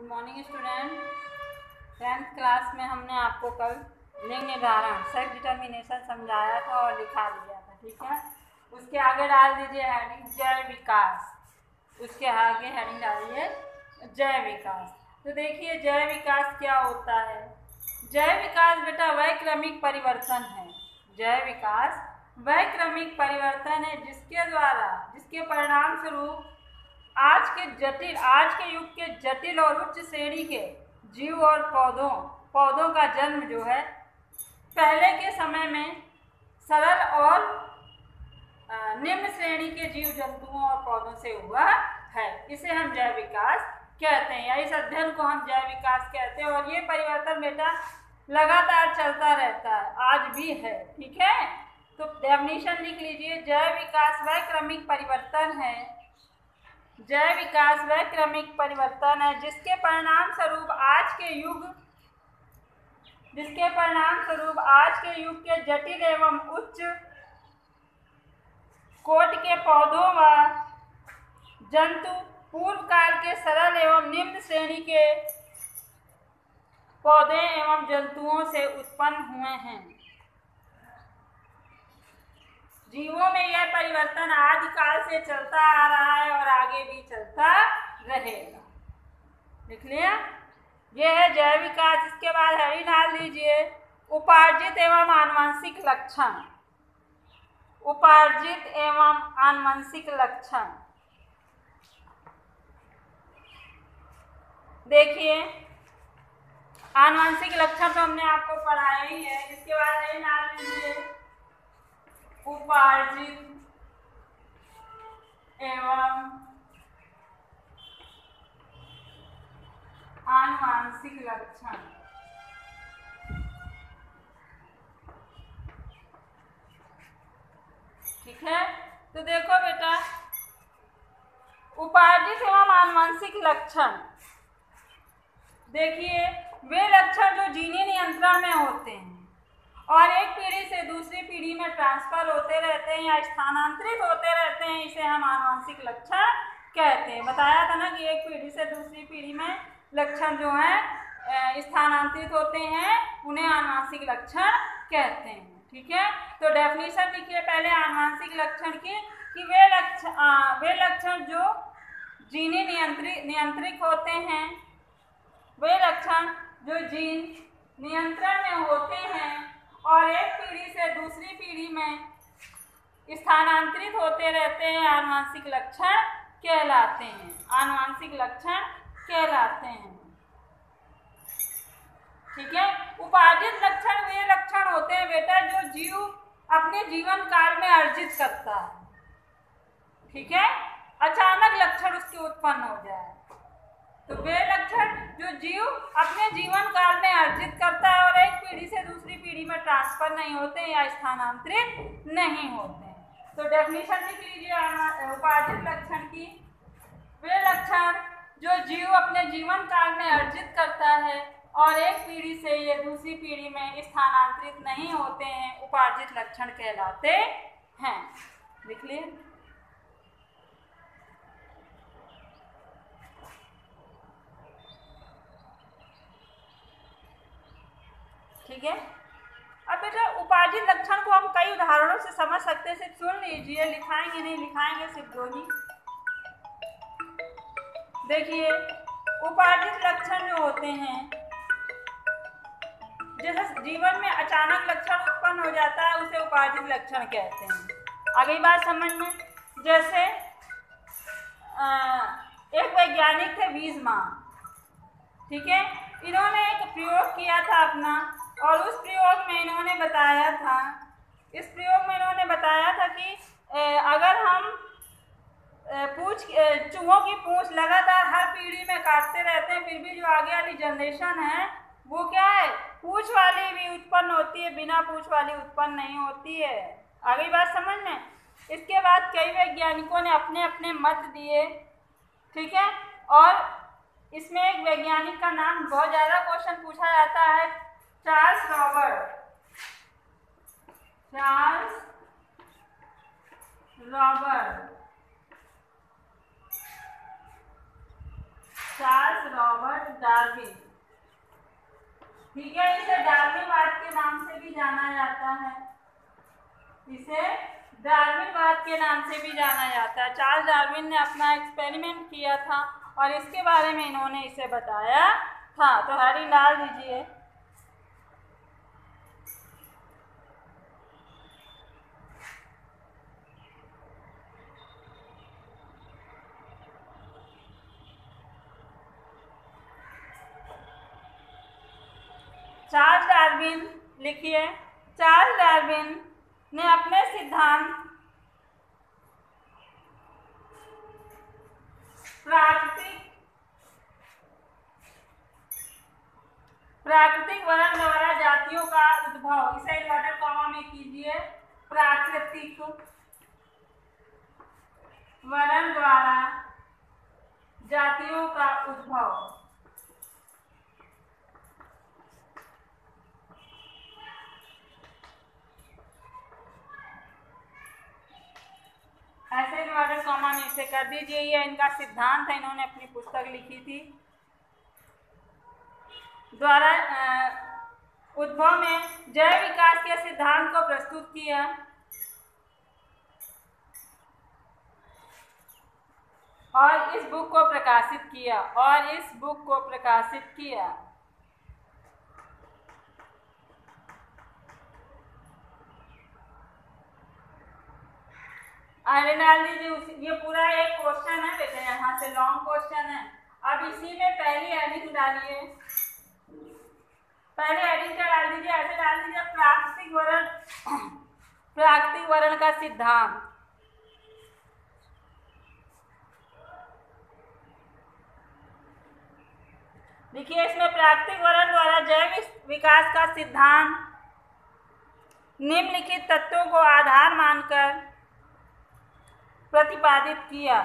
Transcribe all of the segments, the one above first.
Good morning student. 10th class में हमने आपको कल लिंग निर्धारण सेल्फ डिटर्मिनेशन समझाया था और लिखा दिया था, ठीक है। उसके आगे डाल दीजिए हेडिंग जय विकास। उसके आगे हेडिंग डालिए जय विकास। तो देखिए जय विकास क्या होता है। जय विकास बेटा वह क्रमिक परिवर्तन है। जय विकास वह क्रमिक परिवर्तन है जिसके परिणाम स्वरूप आज के युग के जटिल और उच्च श्रेणी के जीव और पौधों का जन्म जो है पहले के समय में सरल और निम्न श्रेणी के जीव जंतुओं और पौधों से हुआ है। इसे हम जैव विकास कहते हैं या इस अध्ययन को हम जैव विकास कहते हैं। और ये परिवर्तन बेटा लगातार चलता रहता है, आज भी है, ठीक है। तो डेफिनेशन लिख लीजिए, जैव विकास वह क्रमिक परिवर्तन है। जैव विकास वह क्रमिक परिवर्तन है जिसके परिणाम स्वरूप आज के युग के जटिल एवं उच्च कोटि के पौधों व जंतु पूर्व काल के सरल एवं निम्न श्रेणी के पौधे एवं जंतुओं से उत्पन्न हुए हैं। जीवों में यह परिवर्तन आदिकाल से चलता आ रहा है और आगे भी चलता रहेगा। लिख लिया, यह है जैव विकास। इसके बाद हेडिंग डाल दीजिए उपार्जित एवं आनुवंशिक लक्षण। उपार्जित एवं आनुवंशिक लक्षण। देखिए आनुवंशिक लक्षण तो हमने आपको पढ़ाया ही है। इसके बाद हेडिंग डाल दीजिए उपार्जित एवं आनुवंशिक लक्षण। ठीक है, तो देखो बेटा उपार्जित एवं आनुवंशिक लक्षण, देखिए वे लक्षण जो जीनी नियंत्रण में होते हैं और एक पीढ़ी से दूसरी पीढ़ी में ट्रांसफर होते रहते हैं या स्थानांतरित होते रहते हैं, इसे हम आनुवंशिक लक्षण कहते हैं। बताया था ना कि एक पीढ़ी से दूसरी पीढ़ी में लक्षण जो हैं स्थानांतरित होते हैं, उन्हें आनुवंशिक लक्षण कहते हैं, ठीक है। तो डेफिनेशन लिखिए पहले आनुवंशिक लक्षण की कि वे लक्षण जो जीनी नियंत्रित होते हैं, वे लक्षण जो जीन नियंत्रण में होते हैं और एक पीढ़ी से दूसरी पीढ़ी में स्थानांतरित होते रहते हैं, आनुवंशिक लक्षण कहलाते हैं। आनुवंशिक लक्षण कहलाते हैं, ठीक है। उपार्जित लक्षण वे लक्षण होते हैं बेटा जो जीव अपने जीवन काल में अर्जित करता है, ठीक है। अचानक लक्षण उसके उत्पन्न हो जाए तो वे लक्षण जो जीव अपने जीवन काल में अर्जित करता है और एक पीढ़ी से दूसरी पीढ़ी में ट्रांसफर नहीं होते या स्थानांतरित नहीं होते। तो डेफिनेशन लिख लीजिए उपार्जित लक्षण की, वे लक्षण जो जीव अपने जीवन काल में अर्जित करता है और एक पीढ़ी से या दूसरी पीढ़ी में स्थानांतरित नहीं होते हैं, उपार्जित लक्षण कहलाते हैं। लिख लिए, ठीक है। अब बेटा उपार्जित लक्षण को हम कई उदाहरणों से समझ सकते हैं, सिर्फ सुन लीजिए, लिखाएंगे नहीं, लिखाएंगे सिर्फ दो ही। देखिए उपार्जित लक्षण जो होते हैं, जैसे जीवन में अचानक लक्षण उत्पन्न हो जाता है उसे उपार्जित लक्षण कहते हैं। आगे बात समझ में, जैसे एक वैज्ञानिक थे वीजमान, ठीक है। इन्होंने एक प्रयोग किया था अपना और उस प्रयोग में इन्होंने बताया था कि अगर हम चूहों की पूंछ लगातार हर पीढ़ी में काटते रहते हैं, फिर भी जो आगे वाली जनरेशन है वो क्या है, पूंछ वाली भी उत्पन्न होती है, बिना पूंछ वाली उत्पन्न नहीं होती है। आगे बात समझ में। इसके बाद कई वैज्ञानिकों ने अपने अपने मत दिए, ठीक है। और इसमें एक वैज्ञानिक का नाम बहुत ज़्यादा क्वेश्चन पूछा जाता है, Charles Robert. Charles Robert Darwin. ठीक है, इसे डार्विनवाद के नाम से भी जाना जाता है, इसे डार्विनवाद के नाम से भी जाना जाता है। चार्ल्स डार्विन ने अपना एक्सपेरिमेंट किया था और इसके बारे में इन्होंने इसे बताया था। तो हेडिंग डाल दीजिए। चार्ल्स डार्विन लिखिए। चार्ल्स डार्विन ने अपने सिद्धांत प्राकृतिक वर्ण द्वारा जातियों का उद्भव, इसे इन्वर्टेड कॉमा में कीजिए, प्राकृतिक वर्ण द्वारा जातियों का उद्भव, ऐसे इन्वर्टेड कॉमा में इसे कर दीजिए। ये इनका सिद्धांत है, इन्होंने अपनी पुस्तक लिखी थी। द्वारा उद्भव में जैव विकास के सिद्धांत को प्रस्तुत किया और इस बुक को प्रकाशित किया। आगे डाल दीजिए। ये पूरा एक क्वेश्चन है बेटा, यहाँ से लॉन्ग क्वेश्चन है। अब इसी में पहली हेडिंग डालिए। पहले हेडिंग क्या डाल दीजिए, ऐसे डाल दीजिए, प्राकृतिक वर्ण का सिद्धांत। देखिए, इसमें प्राकृतिक वर्ण द्वारा जैव विकास का सिद्धांत निम्नलिखित तत्वों को आधार मानकर प्रतिपादित किया।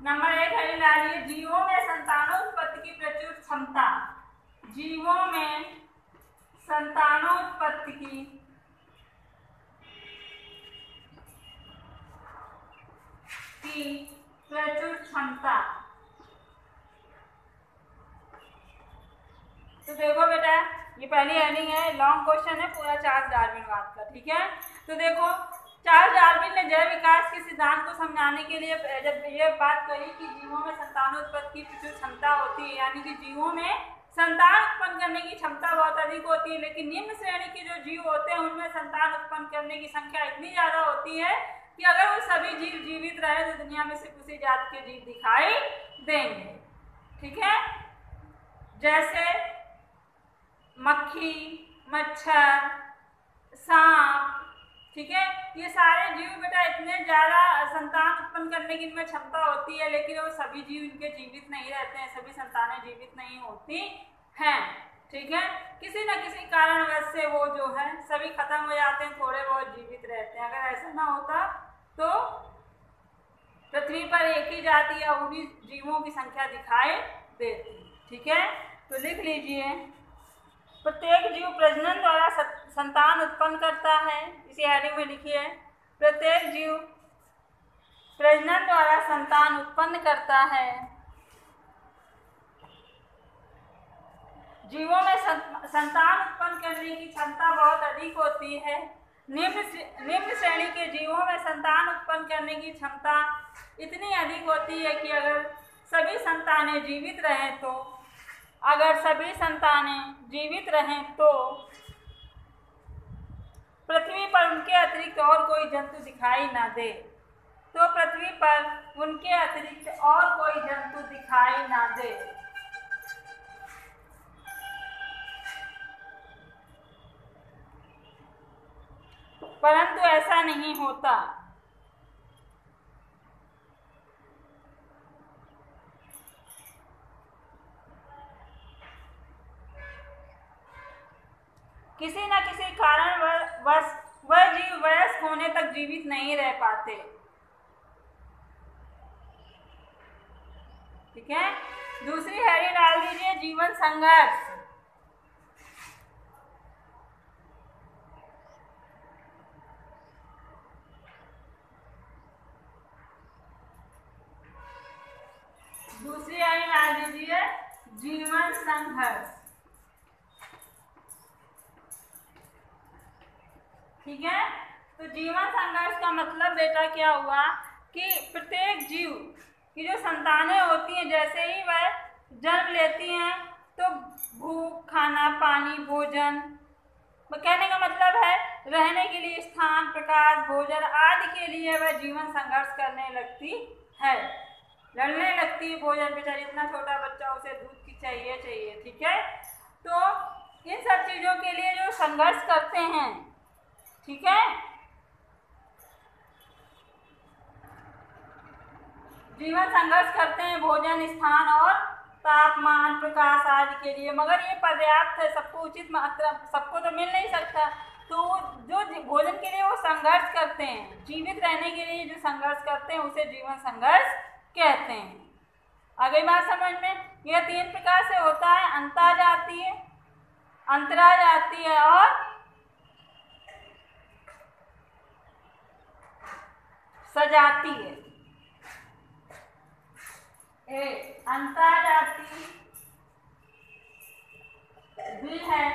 नंबर एक हेडिंग डालिए, जीवों में संतानोत्पत्ति की प्रचुर क्षमता। जीवों में संतानोत्पत्ति की प्रचुर क्षमता। तो देखो बेटा, ये पहली हेडिंग है, लॉन्ग क्वेश्चन है पूरा चार्ल्स डार्विनवाद का। ठीक है, तो देखो, चार्ल्स डार्विन ने जैव विकास के सिद्धांत को समझाने के लिए जब ये बात कही कि जीवों में संतानोत्पत्ति की प्रचुर क्षमता होती है, यानी कि जीवों में संतान उत्पन्न करने की क्षमता बहुत अधिक होती है, लेकिन निम्न श्रेणी के जो जीव होते हैं उनमें संतान उत्पन्न करने की संख्या इतनी ज़्यादा होती है कि अगर वो सभी जीव जीवित रहे तो दुनिया में सिर्फ उसी जात के जीव दिखाई देंगे। ठीक है, जैसे मक्खी, मच्छर, सांप। ठीक है, ये सारे जीव बेटा इतने ज़्यादा संतान उत्पन्न करने की इनमें क्षमता होती है, लेकिन वो सभी जीव इनके जीवित नहीं रहते हैं, सभी संतानें जीवित नहीं होती हैं। ठीक है, किसी न किसी कारणवश से वो जो है सभी खत्म हो जाते हैं, थोड़े बहुत जीवित रहते हैं। अगर ऐसा ना होता तो पृथ्वी पर एक ही जाति या उन्हीं जीवों की संख्या दिखाई देती। ठीक है, तो लिख लीजिए, प्रत्येक जीव प्रजनन द्वारा संतान उत्पन्न करता है। इसी हेडिंग में लिखिए, प्रत्येक जीव प्रजनन द्वारा संतान उत्पन्न करता है। जीवों में संतान उत्पन्न करने की क्षमता बहुत अधिक होती है। निम्न श्रेणी के जीवों में संतान उत्पन्न करने की क्षमता इतनी अधिक होती है कि अगर सभी संतानें जीवित रहें तो पृथ्वी पर उनके अतिरिक्त और कोई जंतु दिखाई ना दे। परंतु ऐसा नहीं होता। किसी न किसी कारणवश वह जीव वयस्क होने तक जीवित नहीं रह पाते। ठीक है, दूसरी हेडिंग डाल दीजिए, जीवन संघर्ष। दूसरी लाइन डाल दीजिए जीवन संघर्ष। ठीक है, तो जीवन संघर्ष का मतलब बेटा क्या हुआ कि प्रत्येक जीव की जो संतानें होती हैं, जैसे ही वह जन्म लेती हैं तो भूख, खाना, पानी, भोजन, कहने का मतलब है रहने के लिए स्थान, प्रकाश, भोजन आदि के लिए वह जीवन संघर्ष करने लगती है, लड़ने लगती है। भोजन, बेचारी इतना छोटा बच्चा, उसे दूध की चाहिए। ठीक है, तो इन सब चीज़ों के लिए जो संघर्ष करते हैं, ठीक है, जीवन संघर्ष करते हैं भोजन, स्थान और तापमान, प्रकाश आदि के लिए, मगर ये पर्याप्त है, सबको उचित मात्रा, सबको तो मिल नहीं सकता। तो जो भोजन के लिए वो संघर्ष करते हैं, जीवित रहने के लिए जो संघर्ष करते हैं, उसे जीवन संघर्ष कहते हैं। आगे बात समझ में, यह 3 प्रकार से होता है, अंतःजातीय, अंतराजातीय और सजातीय। अंतःजातीय भी है,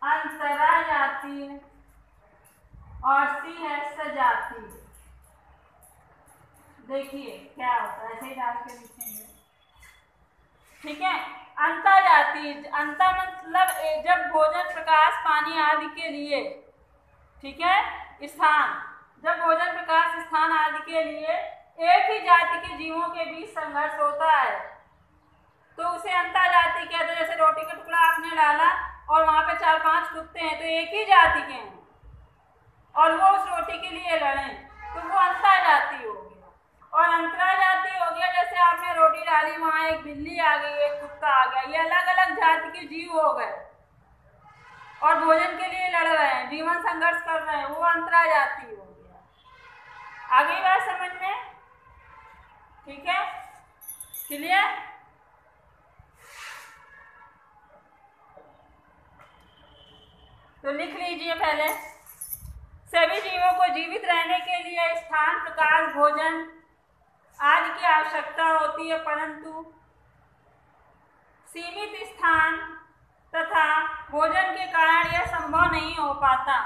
अंतराजातीय और सी है सजातीय। देखिए क्या होता है, ऐसे ही डाल के लिखेंगे। ठीक है, अंतःजातीय, अंत मतलब जब भोजन, प्रकाश, पानी आदि के लिए, ठीक है, स्थान, जब भोजन, प्रकाश, स्थान आदि के लिए एक ही जाति के जीवों के बीच संघर्ष होता है तो उसे अंतःजातीय कहते हैं। जैसे रोटी का टुकड़ा आपने डाला और वहां पे 4-5 कुत्ते हैं, तो एक ही जाति के हैं और वो उस रोटी के लिए लड़े, तो वो अंतःजातीय हो गया। और अंतराजातीय हो गया, जैसे आपने रोटी डाली, वहां एक बिल्ली आ गई, एक कुत्ता आ गया, ये अलग अलग जाति के जीव हो गए और भोजन के लिए लड़ रहे हैं, जीवन संघर्ष कर रहे हैं, वो अंतराजातीय हो गया। आगे बात समझ में, ठीक है, क्लियर? तो लिख लीजिए पहले, सभी जीवों को जीवित रहने के लिए स्थान, प्रकाश, भोजन आदि की आवश्यकता होती है, परंतु सीमित स्थान तथा भोजन के कारण यह संभव नहीं हो पाता।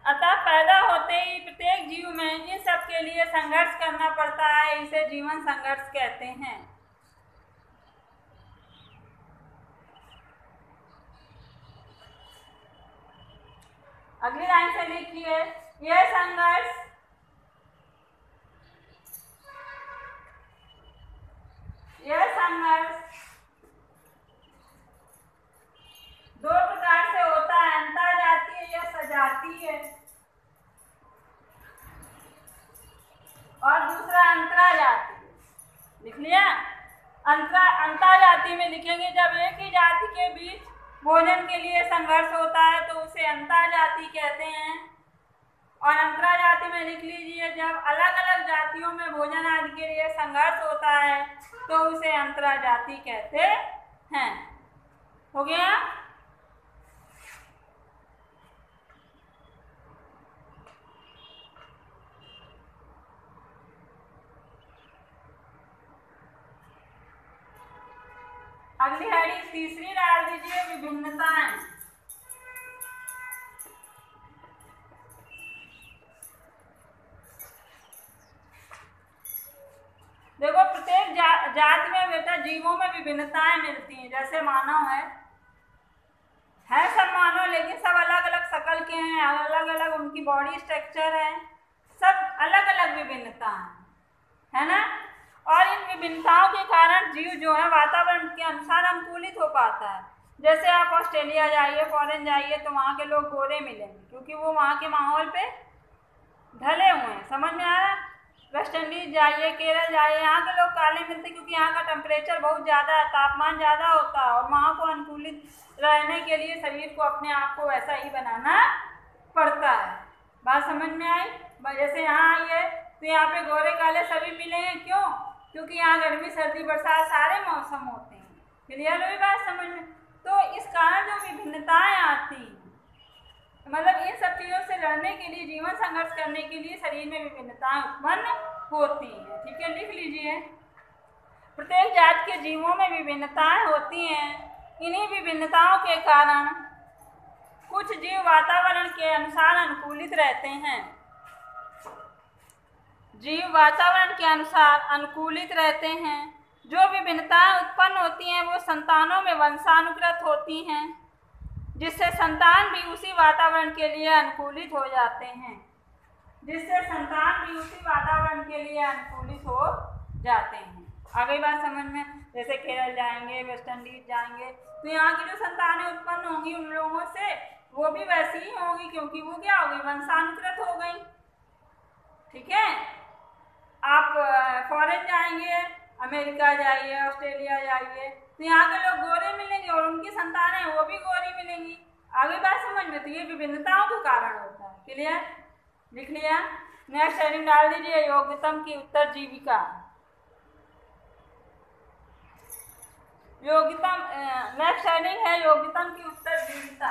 अतः पैदा होते ही प्रत्येक जीव में इन सब के लिए संघर्ष करना पड़ता है, इसे जीवन संघर्ष कहते हैं। अगली लाइन से लिखिए, यह संघर्ष दो प्रकार से होता है, अंतःजातीय या सजातीय और दूसरा अंतराजातीय। लिख लिया? अंतःजातीय में लिखेंगे जब एक ही जाति के बीच भोजन के लिए संघर्ष होता है तो उसे अंतःजातीय कहते हैं। और अंतराजातीय में लिख लीजिए जब अलग अलग जातियों में भोजन आदि के लिए संघर्ष होता है तो उसे अंतराजातीय कहते हैं। हो गया? अगली हेडिंग तीसरी डाल दीजिए, विभिन्नताएं। देखो प्रत्येक जाति में बेटा जीवों में विभिन्नताएं मिलती हैं। जैसे मानव है सब मानव, लेकिन सब अलग अलग शकल के हैं, अलग अलग उनकी बॉडी स्ट्रक्चर है, सब अलग अलग विभिन्नता है ना। और इन विभिन्नताओं के कारण जीव जो है वातावरण के अनुसार अनुकूलित हो पाता है। जैसे आप ऑस्ट्रेलिया जाइए, फॉरेन जाइए तो वहाँ के लोग गोरे मिलेंगे क्योंकि वो वहाँ के माहौल पे ढले हुए हैं। समझ में आ रहा है? वेस्ट इंडीज जाइए, केरल जाइए, यहाँ के लोग काले मिलते क्योंकि यहाँ का टेम्परेचर बहुत ज़्यादा है, तापमान ज़्यादा होता है और वहाँ को अनुकूलित रहने के लिए शरीर को अपने आप को वैसा ही बनाना पड़ता है। बात समझ में आई? जैसे यहाँ आई है तो यहाँ पे गोरे काले सभी मिलेंगे, क्यों? क्योंकि यहाँ गर्मी सर्दी बरसात सारे मौसम होते हैं। क्लियर हुई बात समझ में? तो इस कारण जो विभिन्नताएं आती हैं, मतलब इन सब चीज़ों से लड़ने के लिए, जीवन संघर्ष करने के लिए शरीर में विभिन्नताएं उत्पन्न होती हैं। ठीक है, लिख लीजिए। प्रत्येक जाति के जीवों में विभिन्नताएं होती हैं। इन्हीं विभिन्नताओं के कारण कुछ जीव वातावरण के अनुसार अनुकूलित रहते हैं। जीव वातावरण के अनुसार अनुकूलित रहते हैं। जो विभिन्नताएं उत्पन्न होती हैं वो संतानों में वंशानुगत होती हैं, जिससे संतान भी उसी वातावरण के लिए अनुकूलित हो जाते हैं। आगे बात समझ में? जैसे केरल जाएंगे, वेस्ट इंडीज जाएंगे तो यहाँ की जो संतानें उत्पन्न होंगी उन लोगों से वो भी वैसी ही होगी, क्योंकि वो क्या हो गई? वंशानुगत हो गई। ठीक है। आप फॉरेन जाएंगे, अमेरिका जाइए, ऑस्ट्रेलिया जाइए तो यहाँ के लोग गोरे मिलेंगे और उनकी संतानें वो भी गोरी मिलेंगी। आगे बात समझ में? तो ये विभिन्नताओं के कारण होता है। क्लियर? लिख लिया? नेक्स्ट हेडिंग डाल दीजिए, योग्यतम की उत्तरजीविका। नेक्स्ट हेडिंग है योग्यतम की उत्तरजीविता।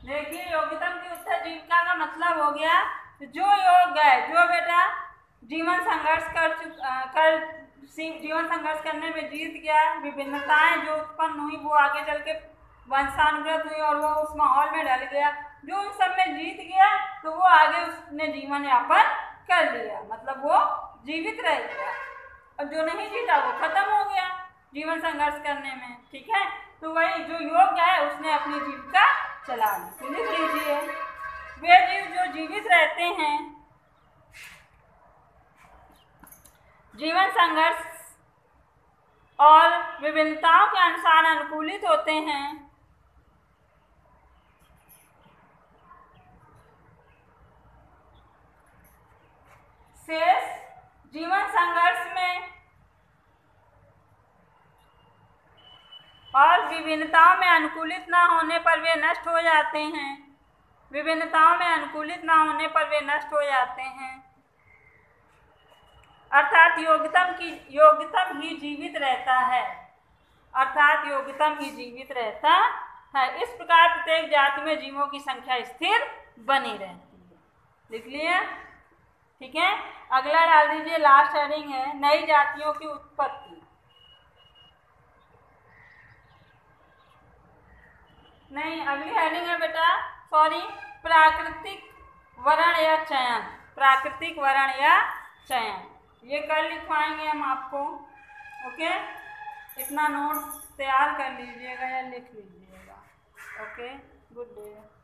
देखिए, योग्यतम की उत्तरजीविका का मतलब हो गया जो योग्य है, जो बेटा जीवन संघर्ष करने में जीत गया, विभिन्नताएं जो उत्पन्न हुई वो आगे चल के वंशानुगत हुई और वो उस माहौल में ढल गया, जो उन सब में जीत गया तो वो आगे उसने जीवन यापन कर लिया, मतलब वो जीवित रह गया। और जो नहीं जीता वो खत्म हो गया जीवन संघर्ष करने में। ठीक है, तो वही जो योग्य है उसने अपनी जीविका चला ली। तो लिख लीजिए, वे जीव जो जीवित रहते हैं, जीवन संघर्ष और विभिन्नताओं के अनुसार अनुकूलित होते हैं, शेष जीवन संघर्ष में और विभिन्नताओं में अनुकूलित न होने पर वे नष्ट हो जाते हैं। अर्थात योग्यतम ही जीवित रहता है। इस प्रकार प्रत्येक जाति में जीवों की संख्या स्थिर बनी रहती है। लिख लिया? ठीक है। अगला डाल दीजिए, लास्ट हेडिंग है नई जातियों की उत्पत्ति। नहीं, अगली हेडिंग है बेटा प्राकृतिक वर्ण या चयन। ये कल लिखवाएंगे हम आपको। ओके, इतना नोट्स तैयार कर लीजिएगा या लिख लीजिएगा। Okay, good day.